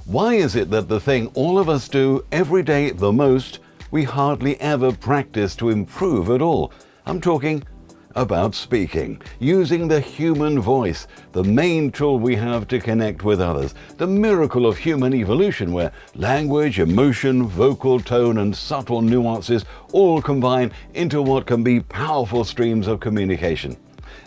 Why is it that the thing all of us do every day the most, we hardly ever practice to improve at all? I'm talking about speaking, using the human voice, the main tool we have to connect with others, the miracle of human evolution where language, emotion, vocal tone and subtle nuances all combine into what can be powerful streams of communication.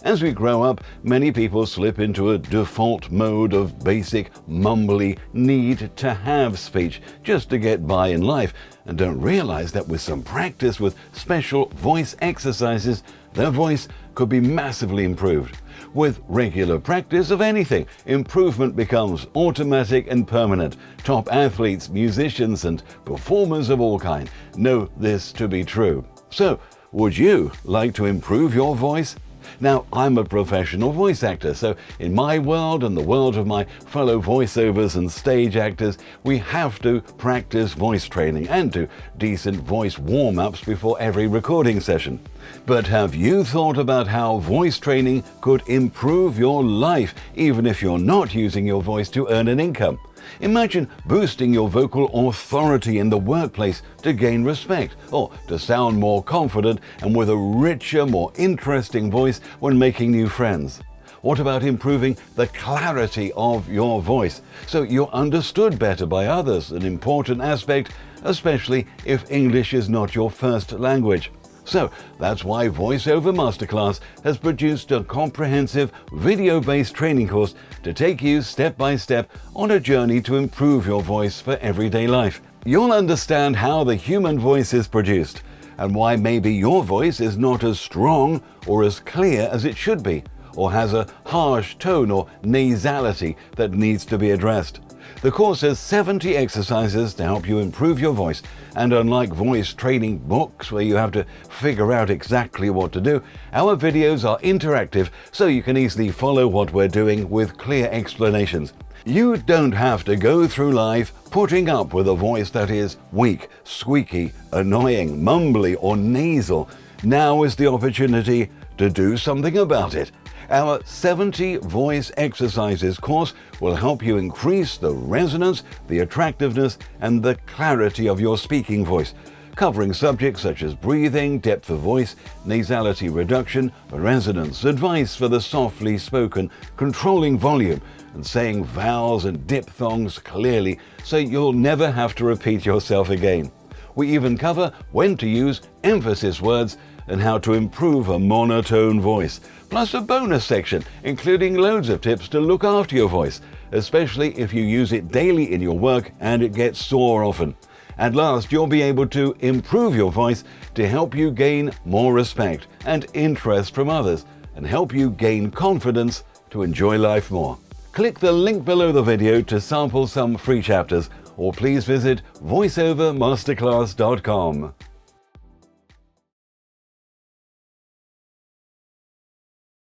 As we grow up, many people slip into a default mode of basic, mumbly need to have speech just to get by in life and don't realize that with some practice with special voice exercises, their voice could be massively improved. With regular practice of anything, improvement becomes automatic and permanent. Top athletes, musicians, and performers of all kinds know this to be true. So, would you like to improve your voice? Now, I'm a professional voice actor, so in my world and the world of my fellow voiceovers and stage actors, we have to practice voice training and do decent voice warm-ups before every recording session. But have you thought about how voice training could improve your life, even if you're not using your voice to earn an income? Imagine boosting your vocal authority in the workplace to gain respect, or to sound more confident and with a richer, more interesting voice when making new friends. What about improving the clarity of your voice so you're understood better by others, an important aspect, especially if English is not your first language? So that's why Voiceover Masterclass has produced a comprehensive video-based training course to take you step by step on a journey to improve your voice for everyday life. You'll understand how the human voice is produced and why maybe your voice is not as strong or as clear as it should be, or has a harsh tone or nasality that needs to be addressed. The course has 70 exercises to help you improve your voice, and unlike voice training books where you have to figure out exactly what to do, our videos are interactive so you can easily follow what we're doing with clear explanations. You don't have to go through life putting up with a voice that is weak, squeaky, annoying, mumbly or nasal. Now is the opportunity to do something about it. Our 70 voice exercises course will help you increase the resonance, the attractiveness, and the clarity of your speaking voice, covering subjects such as breathing, depth of voice, nasality reduction, resonance, advice for the softly spoken, controlling volume, and saying vowels and diphthongs clearly so you'll never have to repeat yourself again. We even cover when to use emphasis words and how to improve a monotone voice, plus a bonus section including loads of tips to look after your voice, especially if you use it daily in your work and it gets sore often. At last, you'll be able to improve your voice to help you gain more respect and interest from others and help you gain confidence to enjoy life more. Click the link below the video to sample some free chapters, or please visit voiceovermasterclass.com.